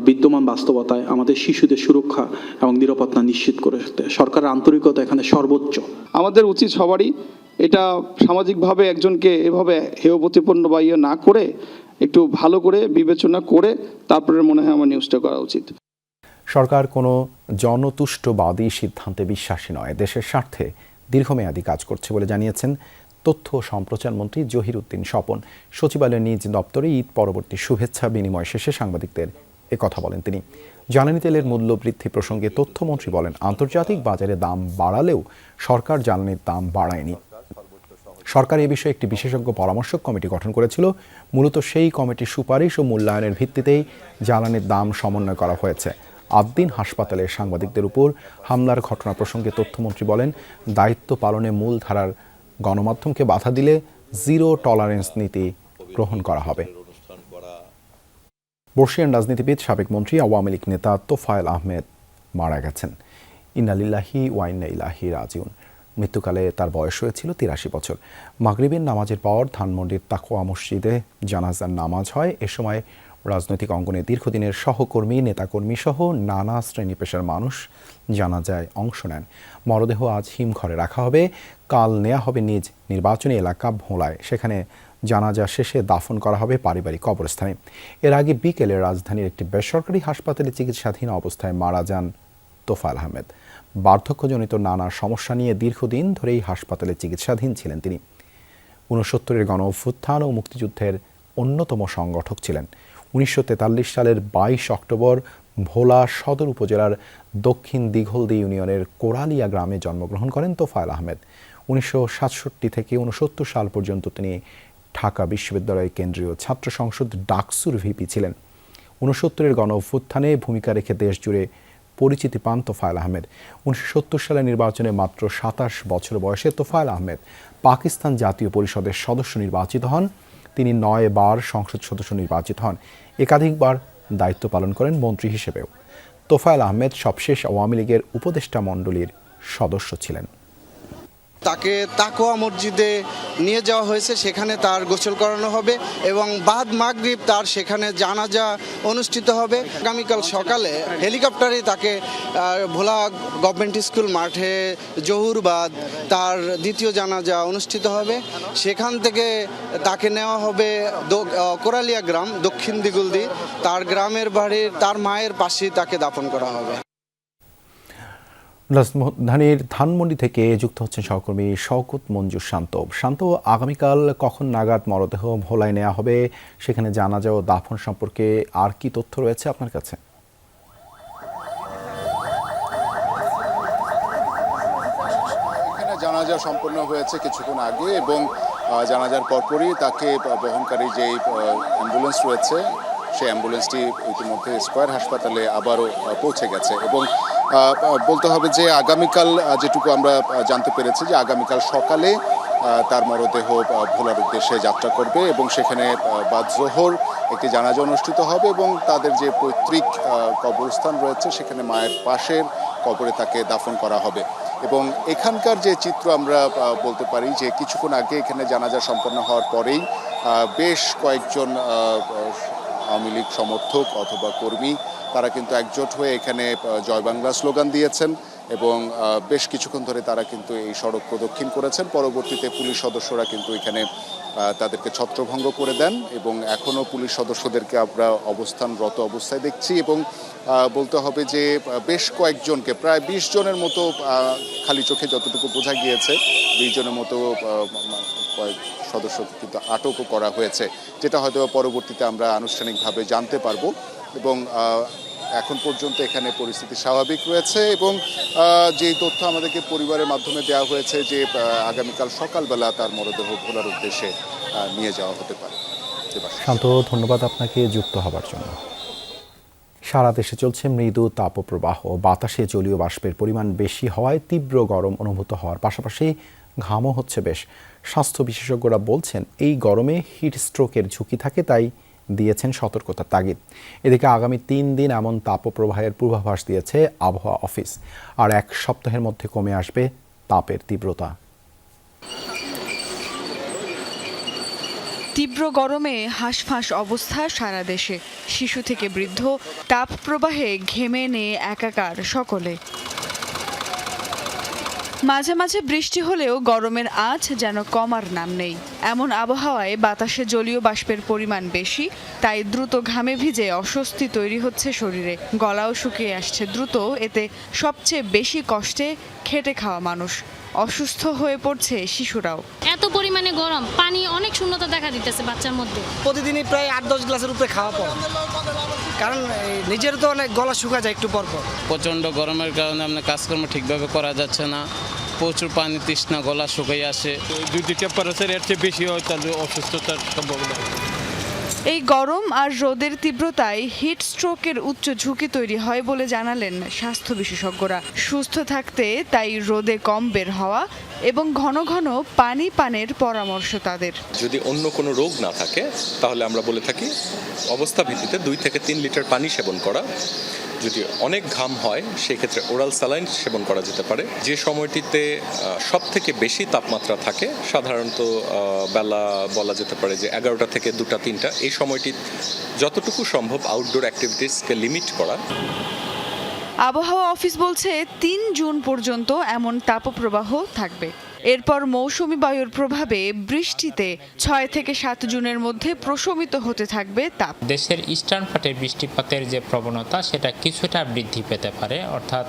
বিদ্যমান বাস্তবতায় আমাদের শিশুদের সুরক্ষা এবং নিরাপত্তা নিশ্চিত করে রাখতে। সরকারের আন্তরিকতা এখানে সর্বোচ্চ। আমাদের উচিত সবারই এটা সামাজিকভাবে একজনকে এভাবে হেয় প্রতিপন্ন বা ইয়ে না করে একটু ভালো করে বিবেচনা করে তারপরে মনে হয় আমার নিউজটা করা উচিত। সরকার কোনো জনতুষ্টবাদী সিদ্ধান্তে বিশ্বাসী নয়, দেশের স্বার্থে দীর্ঘমেয়াদী কাজ করছে বলে জানিয়েছেন তথ্য ও সম্প্রচার মন্ত্রী জহির উদ্দিন স্বপন। সচিবালয়ের নিজ দপ্তরে ঈদ পরবর্তী শুভেচ্ছা বিনিময় শেষে সাংবাদিকদের কথা বলেন তিনি। জ্বালানি তেলের মূল্য বৃদ্ধি প্রসঙ্গে তথ্যমন্ত্রী বলেন, আন্তর্জাতিক বাজারে দাম বাড়ালেও সরকার জ্বালানির দাম বাড়ায়নি। সরকার এ বিষয়ে একটি বিশেষজ্ঞ পরামর্শক কমিটি গঠন করেছিল। মূলত সেই কমিটির সুপারিশ ও মূল্যায়নের ভিত্তিতেই জ্বালানির দাম সমন্বয় করা হয়েছে। আদ্দিন হাসপাতালে সাংবাদিকদের উপর হামলার ঘটনা প্রসঙ্গে তথ্যমন্ত্রী বলেন, দায়িত্ব পালনে মূলধারার গণমাধ্যমকে বাধা দিলে জিরো টলারেন্স নীতি গ্রহণ করা হবে। বর্ষিয়ান রাজনীতিবিদ সাবেক মন্ত্রী আওয়ামী লীগ নেতা তোফায়েল আহমেদ মারা গেছেন। ইন্না লিল্লাহি ওয়া ইন্না ইলাইহি রাজিউন। মৃত্যুকালে তার বয়স হয়েছিল ৮৩ বছর। মাগরিবের নামাজের পর ধানমন্ডির তাকওয়া মসজিদে জানাজার নামাজ হয়। এ সময় রাজনৈতিক অঙ্গনে দীর্ঘদিনের সহকর্মী, নেতাকর্মী সহ নানা শ্রেণী পেশার মানুষ জানাজায় অংশ নেন। মরদেহ আজ হিমঘরে রাখা হবে। কাল নেওয়া হবে নিজ নির্বাচনী এলাকা ভোলায়। সেখানে জানাজা শেষে দাফন করা হবে পারিবারিক কবরস্থানে। এর আগে বিকেলে রাজধানীর একটি বেসরকারি হাসপাতালে চিকিৎসাধীন অবস্থায় মারা যান তোফায়েল আহমেদ। বার্ধক্যজনিত নানা সমস্যা নিয়ে দীর্ঘদিন ধরেই হাসপাতালে চিকিৎসাধীন ছিলেন তিনি। ৬৯-এর গণ অভ্যুত্থান ও মুক্তিযুদ্ধের অন্যতম সংগঠক ছিলেন। ১৯৪৩ সালের ২২ অক্টোবর ভোলা সদর উপজেলার দক্ষিণ দিঘলদি ইউনিয়নের কোরালিয়া গ্রামে জন্মগ্রহণ করেন তোফায়েল আহমেদ। ১৯৬৭ থেকে ৬৯ সাল পর্যন্ত তিনি ঢাকা বিশ্ববিদ্যালয় কেন্দ্রীয় ছাত্র সংসদ ডাকসুর ভিপি ছিলেন। ৬৯-এর গণ অভ্যুত্থানে ভূমিকা রেখে দেশ জুড়ে পরিচিতি পান তোফায়েল আহমেদ। ১৯৭০ সালের নির্বাচনে মাত্র ২৭ বছর বয়সে তোফায়েল আহমেদ পাকিস্তান জাতীয় পরিষদের সদস্য নির্বাচিত হন। তিনি ৯ বার সংসদ সদস্য নির্বাচিত হন। একাধিকবার দায়িত্ব পালন করেন মন্ত্রী হিসেবেও। তোফায়েল আহমেদ সবশেষ আওয়ামী লীগের উপদেষ্টা মণ্ডলীর সদস্য ছিলেন। তাকে তাকওয়া মসজিদে নিয়ে যাওয়া হয়েছে, সেখানে তার গোসল করানো হবে এবং বাদ মাগরিব তার সেখানে জানাজা অনুষ্ঠিত হবে। আগামীকাল সকালে হেলিকপ্টারে তাকে ভোলা গভর্নমেন্ট স্কুল মাঠে জহুরবাদ তার দ্বিতীয় জানাজা অনুষ্ঠিত হবে। সেখান থেকে তাকে নেওয়া হবে কোরালিয়া গ্রাম দক্ষিণ দিগুলদি, তার গ্রামের বাড়ির তার মায়ের পাশেই তাকে দাফন করা হবে। রাজধানীর ধানমন্ডি থেকে যুক্ত হচ্ছেন সহকর্মী শওকত মঞ্জুর শান্ত। আগামীকাল কখন নাগাদ মরদেহ ভোলায় নেওয়া হবে, সেখানে জানাজা ও দাফন সম্পর্কে আর কি তথ্য রয়েছে আপনার কাছে? এখানে জানাজা সম্পন্ন হয়েছে কিছুক্ষণ আগে এবং জানাজার পরপরই তাকে বহনকারী যে অ্যাম্বুলেন্স রয়েছে সেই অ্যাম্বুলেন্সটি ইতিমধ্যে স্কয়ার হাসপাতালে আবারও পৌঁছে গেছে এবং বলতে হবে যে আগামীকাল যেটুকু আমরা জানতে পেরেছি যে আগামীকাল সকালে তার মরদেহ ভোলার উদ্দেশ্যে যাত্রা করবে এবং সেখানে বাদ জোহর একটি জানাজা অনুষ্ঠিত হবে এবং তাদের যে পৈতৃক কবরস্থান রয়েছে সেখানে মায়ের পাশের কবরে তাকে দাফন করা হবে। এবং এখানকার যে চিত্র আমরা বলতে পারি যে কিছুক্ষণ আগে এখানে জানাজা সম্পন্ন হওয়ার পরেই বেশ কয়েকজন আওয়ামী লীগ সমর্থক অথবা কর্মী তারা কিন্তু একজোট হয়ে এখানে জয় বাংলা স্লোগান দিয়েছেন এবং বেশ কিছুক্ষণ ধরে তারা কিন্তু এই সড়ক প্রদক্ষিণ করেছেন। পরবর্তীতে পুলিশ সদস্যরা কিন্তু এখানে তাদেরকে ছত্রভঙ্গ করে দেন এবং এখনও পুলিশ সদস্যদেরকে আমরা অবস্থানরত অবস্থায় দেখছি এবং বলতে হবে যে বেশ কয়েকজনকে প্রায় ২০ জনের মতো খালি চোখে যতটুকু বোঝা গিয়েছে ২০ জনের মতো কয়েক সদস্যকে কিন্তু আটকও করা হয়েছে, যেটা হয়তো পরবর্তীতে আমরা আনুষ্ঠানিকভাবে জানতে পারবো। এবং এখন পর্যন্ত এখানে পরিস্থিতি স্বাভাবিক রয়েছে এবং যেই তথ্য আমাদেরকে পরিবারের মাধ্যমে দেওয়া হয়েছে যে আগামীকাল সকালবেলা তার মরদেহ ভোলার উদ্দেশ্যে নিয়ে যাওয়া হতে পারে। শান্ত, ধন্যবাদ আপনাকে যুক্ত হবার জন্য। সারা দেশে চলছে মৃদু তাপপ্রবাহ। বাতাসে জলীয় বাষ্পের পরিমাণ বেশি হওয়ায় তীব্র গরম অনুভূত হওয়ার পাশাপাশি ঘামও হচ্ছে বেশ। স্বাস্থ্য বিশেষজ্ঞরা বলছেন এই গরমে হিট স্ট্রোকের ঝুঁকি থাকে, তাই দিয়েছেন সতর্কতার তাগিদ। এদিকে আগামী ৩ দিন এমন তাপপ্রবাহের পূর্বাভাস দিয়েছে আবহাওয়া অফিস। আর ১ সপ্তাহের মধ্যে কমে আসবে তাপের তীব্রতা। তীব্র গরমে হাঁসফাঁস অবস্থা সারা দেশে। শিশু থেকে বৃদ্ধ তাপ প্রবাহে ঘেমে নিয়ে একাকার সকলে। মাঝে মাঝে বৃষ্টি হলেও গরমের আঁচ যেন কমার নাম নেই। এমন আবহাওয়ায় বাতাসে জলীয় বাষ্পের পরিমাণ বেশি, তাই দ্রুত ঘামে ভিজে অস্বস্তি তৈরি হচ্ছে শরীরে। গলাও শুকিয়ে আসছে দ্রুত। এতে সবচেয়ে বেশি কষ্টে খেটে খাওয়া মানুষ। অসুস্থ হয়ে পড়ছে শিশুরাও। এত পরিমাণে গরম, পানি অনেক শূন্যতা দেখা দিতেছে বাচ্চার মধ্যে। প্রতিদিনই প্রায় 8-10 গ্লাসের উপরে খাওয়া পড়ে, কারণ নিজের তো অনেক গলা শুকা যায় একটু পর পর। প্রচণ্ড গরমের কারণে আপনার কাজকর্ম ঠিকভাবে করা যাচ্ছে না, প্রচুর পানি তৃষ্ণা, গলা শুকাই আসে। যদি টেম্পারেচার এর চেয়ে বেশি হয় তাহলে অসুস্থতার সম্ভাবনা। এই গরম আর রোদের তীব্রতায় হিট স্ট্রোকের উচ্চ ঝুঁকি তৈরি হয় বলে জানালেন স্বাস্থ্য বিশেষজ্ঞরা। সুস্থ থাকতে তাই রোদে কম বের হওয়া এবং ঘন ঘন পানি পানের পরামর্শ তাদের। যদি অন্য কোনো রোগ না থাকে তাহলে আমরা বলে থাকি অবস্থা ভিত্তিতে 2 থেকে 3 লিটার পানি সেবন করা। যদি অনেক ঘাম হয় সেই ক্ষেত্রে ওরাল স্যালাইন সেবন করা যেতে পারে। যে সময়টিতে সব থেকে বেশি তাপমাত্রা থাকে, সাধারণত বেলা বলা যেতে পারে যে 11টা থেকে 2টা 3টা, এই সময়টি যতটুকু সম্ভব আউটডোর অ্যাক্টিভিটিসকে লিমিট করা। আবহাওয়া অফিস বলছে 3 জুন পর্যন্ত এমন তাপপ্রবাহ থাকবে। এরপর মৌসুমী বায়ুর প্রভাবে বৃষ্টিতে 6 থেকে 7 জুনের মধ্যে প্রশমিত হতে থাকবে তাপ। দেশের ইস্টার্ন পার্টে বৃষ্টিপাতের যে প্রবণতা সেটা কিছুটা বৃদ্ধি পেতে পারে, অর্থাৎ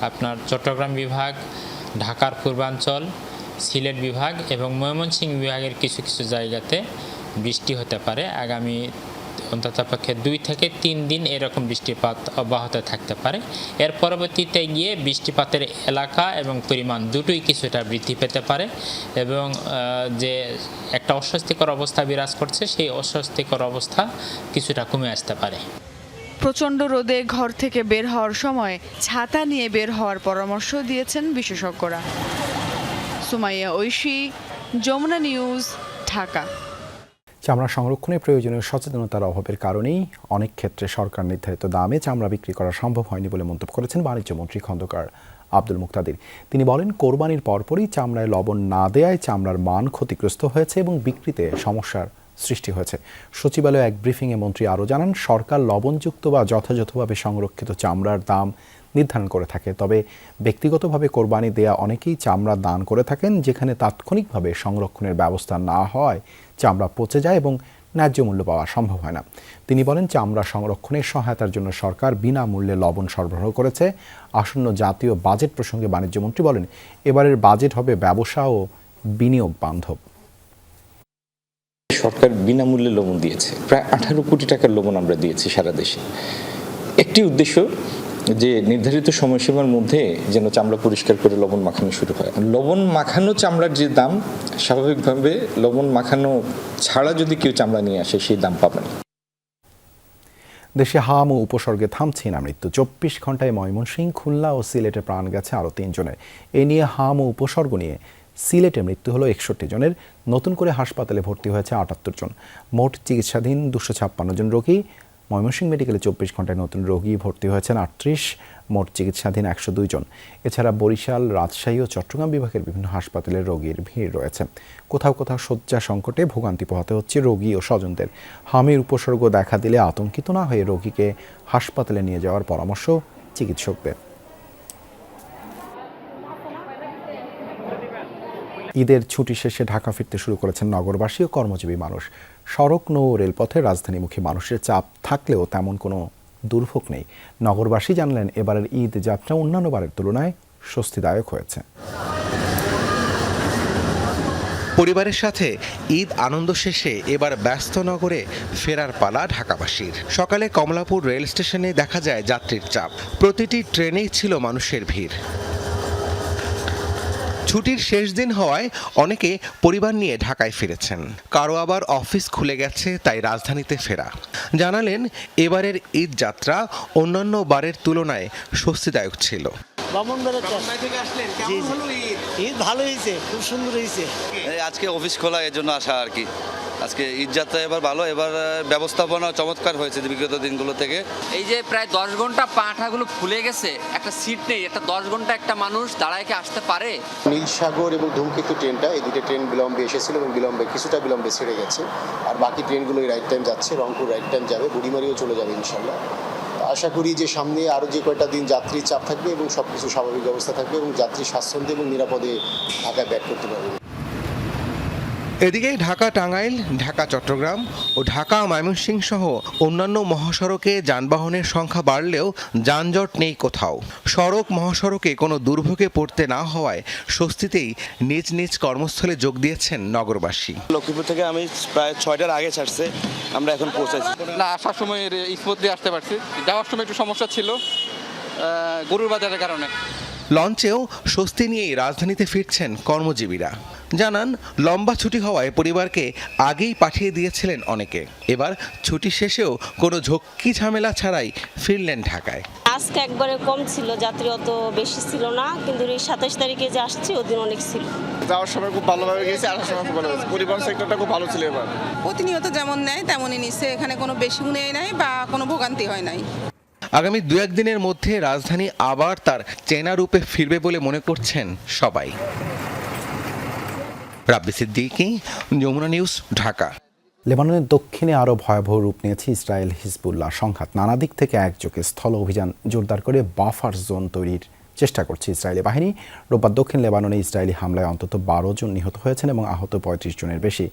আপনার চট্টগ্রাম বিভাগ, ঢাকার পূর্বাঞ্চল, সিলেট বিভাগ এবং ময়মনসিংহ বিভাগের কিছু কিছু জায়গাতে বৃষ্টি হতে পারে। আগামী অন্ততপক্ষে 2 থেকে 3 দিন এরকম বৃষ্টিপাত অব্যাহত থাকতে পারে। এর পরবর্তীতে গিয়ে বৃষ্টিপাতের এলাকা এবং পরিমাণ দুটোই কিছুটা বৃদ্ধি পেতে পারে এবং যে একটা অস্বস্তিকর অবস্থা বিরাজ করছে সেই অস্বস্তিকর অবস্থা কিছুটা কমে আসতে পারে। প্রচণ্ড রোদে ঘর থেকে বের হওয়ার সময় ছাতা নিয়ে বের হওয়ার পরামর্শ দিয়েছেন বিশেষজ্ঞরা। সুমাইয়া ঐশী, যমুনা নিউজ, ঢাকা। চামড়া সংরক্ষণে প্রয়োজনীয় সচেতনতার অভাবের কারণেই অনেক ক্ষেত্রে সরকার নির্ধারিত দামে চামড়া বিক্রি করা সম্ভব হয়নি বলে মন্তব্য করেছেন বাণিজ্যমন্ত্রী খন্দকার আব্দুল মুক্তাদির। তিনি বলেন, কোরবানির পরপরই চামড়ায় লবণ না দেয়ায় চামড়ার মান ক্ষতিগ্রস্ত হয়েছে এবং বিক্রিতে সমস্যার সৃষ্টি হয়েছে। সচিবালয়ে এক ব্রিফিংয়ে মন্ত্রী আরও জানান, সরকার লবণযুক্ত বা যথাযথভাবে সংরক্ষিত চামড়ার দাম নির্ধারণ করে থাকে। তবে ব্যক্তিগতভাবে কোরবানি দেয়া অনেকেই চামড়া দান করে থাকেন, যেখানে তাৎক্ষণিকভাবে সংরক্ষণের ব্যবস্থা না হয় চামড়া পচে যায় এবং ন্যায্য মূল্য পাওয়া সম্ভব হয় না। তিনি বলেন, চামড়া সংরক্ষণের সহায়তার জন্য সরকার বিনামূল্যে লবণ সরবরাহ করেছে। আসন্ন জাতীয় বাজেট প্রসঙ্গে বাণিজ্যমন্ত্রী বলেন, এবারের বাজেট হবে ব্যবসা ও বিনিয়োগ বান্ধব। সরকার বিনামূল্যে লবণ দিয়েছে, প্রায় 18 কোটি টাকার লবণ আমরা দিয়েছি সারা দেশে। একটি উদ্দেশ্য যে নির্ধারিত সময়সীমার মধ্যে যেন চামড়া পরিষ্কার করে লবণ মাখানো শুরু হয়। লবণ মাখানো চামড়ার যে দাম, স্বাভাবিকভাবে লবণ মাখানো ছাড়া যদি কেউ চামড়া নিয়ে আসে সেই দাম পাবে না। দেশে হাম ও উপসর্গে থামছে না মৃত্যু। 24 ঘন্টায় ময়মনসিংহ, খুলনা ও সিলেটে প্রাণ গেছে আরও 3 জনের। এ নিয়ে হাম ও উপসর্গ নিয়ে সিলেটে মৃত্যু হলো 61 জনের। নতুন করে হাসপাতালে ভর্তি হয়েছে 78 জন। মোট চিকিৎসাধীন 256 জন রোগী। ময়মনসিংহ মেডিকেলে 24 ঘন্টায় নতুন রোগী ভর্তি হয়েছেন 38, মোট চিকিৎসাধীন 102 জন। এছাড়া বরিশাল, রাজশাহী ও চট্টগ্রাম বিভাগের বিভিন্ন হাসপাতালে রোগীর ভিড় রয়েছে। কোথাও কোথাও শয্যা সংকটে ভোগান্তি পোহাতে হচ্ছে রোগী ও স্বজনদের। হামের উপসর্গ দেখা দিলে আতঙ্কিত না হয়ে রোগীকে হাসপাতালে নিয়ে যাওয়ার পরামর্শ চিকিৎসকদের। ঈদের ছুটি শেষে ঢাকা ফিরতে শুরু করেছেন নগরবাসী ও কর্মজীবী মানুষ। সড়ক, নৌ রেলপথে রাজধানীমুখী মানুষের চাপ থাকলেও তেমন কোনো দুর্ভোগ নেই। নগরবাসী জানলেন, এবারের ঈদ যাত্রা অন্যান্য বারের তুলনায় স্বস্তিদায়ক হয়েছে। পরিবারের সাথে ঈদ আনন্দ শেষে এবার ব্যস্ত নগরে ফেরার পালা ঢাকাবাসীর। সকালে কমলাপুর রেল স্টেশনে দেখা যায় যাত্রীর চাপ। প্রতিটি ট্রেনেই ছিল মানুষের ভিড়। ছুটির শেষ দিন হওয়ায় অনেকে পরিবার নিয়ে ঢাকায় ফিরেছেন, কারো আবার অফিস খুলে গেছে, তাই রাজধানীতে ফেরা। জানালেন, এবারের ঈদ যাত্রা অন্যান্য বারের তুলনায় স্বস্তিদায়ক ছিল। ঈদ ভালো হয়েছে, খুব সুন্দর হয়েছে। আজকে অফিস খোলা, এর জন্য আসা আর কি। আজকে ঈদ যাত্রা এবার ভালো, এবার ব্যবস্থাপনা চমৎকার হয়েছে বিগত দিনগুলো থেকে। এই যে প্রায় 10 ঘন্টা পাঠাগুলো ফুলে গেছে, একটা সিট নেই, একটা 10 ঘন্টা একটা মানুষ দাঁড়ায় কি আসতে পারে? নীলসাগর এবং ধূমকেতু ট্রেনটা, এই দুটো ট্রেন বিলম্বে এসেছিল এবং কিছুটা বিলম্বে ছেড়ে গেছে। আর বাকি ট্রেনগুলো রাইট টাইম যাচ্ছে। রংপুর রাইট টাইম যাবে, বুড়িমারিও চলে যাবে ইনশাল্লাহ। আশা করি যে সামনে আরও যে কয়টা দিন যাত্রীর চাপ থাকবে এবং সব কিছু স্বাভাবিক অবস্থা থাকবে এবং যাত্রী স্বাচ্ছন্দ্যে এবং নিরাপদে ঢাকায় ব্যাক করতে পারবে। এদিকে ঢাকা টাঙ্গাইল, ঢাকা চট্টগ্রাম ও ঢাকা ময়মনসিংহ সহ অন্যান্য মহাসড়কে যানবাহনের সংখ্যা বাড়লেও যানজট নেই কোথাও। সড়ক মহাসড়কে কোনো দুর্ভোগে পড়তে না হওয়ায় স্বস্তিতেই নিজ নিজ কর্মস্থলে যোগ দিয়েছেন নগরবাসী। লক্ষ্মীপুর থেকে আমি প্রায় 6টার আগে ছাড়ছে, আমরা এখন পৌঁছাচ্ছি। না, আসার সময় স্মুথলি আসতে পারছি, যাওয়ার সময় একটু সমস্যা ছিল গরুর বাজারের কারণে। লঞ্চেও স্বস্তি নিয়েই রাজধানীতে ফিরছেন কর্মজীবীরা। জানান লম্বা ছুটি হওয়ায় পরিবারকে আগেই পাঠিয়ে দিয়েছিলেন অনেকে। এবার ছুটি শেষেও কোনো ঝক্কি ঝামেলা ছাড়াই ফিরলেন ঢাকায়। আজকে একবারে কম ছিল, যাত্রী অত বেশি ছিল না, কিন্তু এই 27 তারিখে যে আসছি ওদিন অনেক ছিল। যাওয়ার সময় খুব ভালোভাবে গেছে, আসার সময় খুব ভালো হয়েছে। পরিবহন সেক্টরটা খুব ভালো ছিল এবার। প্রতিনিয়ত যেমন নেয় তেমনই নিচ্ছে, এখানে কোনো বেশি নেই নাই বা কোনো ভোগান্তি হয় নাই। আগামী 2-1 দিনের মধ্যে রাজধানী আবার তার চেনা রূপে ফিরবে বলে মনে করছেন সবাই। রাব্বি সিদ্দিকী, যমুনা নিউজ, ঢাকা। লেবাননের দক্ষিণে আরও ভয়াবহ রূপ নিয়েছে ইসরায়েল হিজবুল্লাহ সংঘাত। নানা দিক থেকে একযোগে স্থল অভিযান জোরদার করে বাফার জোন তৈরির চেষ্টা করছে ইসরায়েলি বাহিনী। রোববার দক্ষিণ লেবাননে ইসরায়েলি হামলায় অন্তত 12 জন নিহত হয়েছেন এবং আহত 35 জনের বেশি।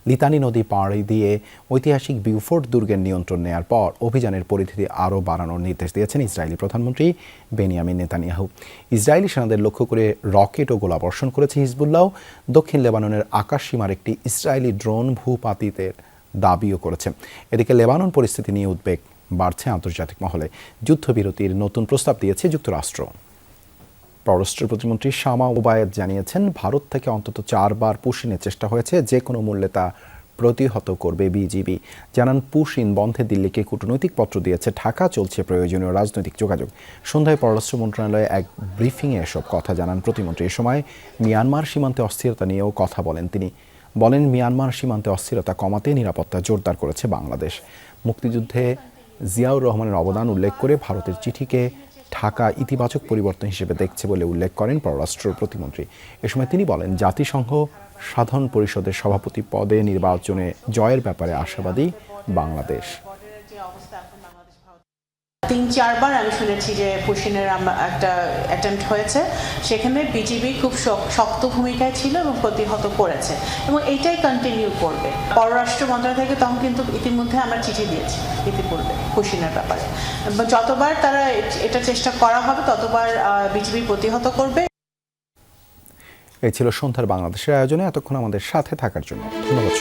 লিতানি নদী পাড়ি দিয়ে ঐতিহাসিক বিউফোর্ট দুর্গের নিয়ন্ত্রণ নেয়ার পর অভিযানের পরিধি আরও বাড়ানোর নির্দেশ দিয়েছেন ইসরায়েলি প্রধানমন্ত্রী বেনিয়ামিন নেতানিয়াহু। ইসরায়েলি সেনাদের লক্ষ্য করে রকেট ও গোলাবর্ষণ করেছে হিজবুল্লাহ। দক্ষিণ লেবাননের আকাশসীমার একটি ইসরায়েলি ড্রোন ভূপাতিতের দাবিও করেছে। এদিকে লেবানন পরিস্থিতি নিয়ে উদ্বেগ বাড়ছে আন্তর্জাতিক মহলে। যুদ্ধবিরতির নতুন প্রস্তাব দিয়েছে যুক্তরাষ্ট্র। পররাষ্ট্র প্রতিমন্ত্রী শামা ওবায়েদ জানিয়েছেন, ভারত থেকে অন্তত 4 বার পুশিনের চেষ্টা হয়েছে, যে কোনো মূল্যে তা প্রতিহত করবে বিজিবি। জানান, পুশিন বন্ধে দিল্লিকে কূটনৈতিক পত্র দিয়েছে ঢাকা, চলছে প্রয়োজনীয় রাজনৈতিক যোগাযোগ। সন্ধ্যায় পররাষ্ট্র মন্ত্রণালয়ে এক ব্রিফিংয়ে এসব কথা জানান প্রতিমন্ত্রী। এ সময় মিয়ানমার সীমান্তে অস্থিরতা নিয়েও কথা বলেন তিনি। বলেন, মিয়ানমার সীমান্তে অস্থিরতা কমাতে নিরাপত্তা জোরদার করেছে বাংলাদেশ। মুক্তিযুদ্ধে জিয়াউর রহমানের অবদান উল্লেখ করে ভারতের চিঠিকে ঢাকা ইতিবাচক পরিবর্তন হিসেবে দেখছে বলে উল্লেখ করেন পররাষ্ট্র প্রতিমন্ত্রী। এ সময় তিনি বলেন, জাতিসংঘ সাধারণ পরিষদের সভাপতি পদে নির্বাচনে জয়ের ব্যাপারে আশাবাদী বাংলাদেশ। 3-4 বার আমি শুনেছি যে পুশিনের একটা অ্যাটেম্প্ট হয়েছে, সেখানে বিজিবি খুব শক্ত ভূমিকায় ছিল এবং প্রতিহত করেছে এবং এইটাই কন্টিনিউ করবে। পররাষ্ট্র মন্ত্রণালয় থেকে তখন কিন্তু ইতিমধ্যে আমরা চিঠি দিয়েছি ইতিপূর্বে পুশিনের ব্যাপারে, এবং যতবার তারা এটা চেষ্টা করা হবে ততবার বিজিবি প্রতিহত করবে। এই ছিল সন্ধ্যার বাংলাদেশের আয়োজনে। এতক্ষণ আমাদের সাথে থাকার জন্য ধন্যবাদ।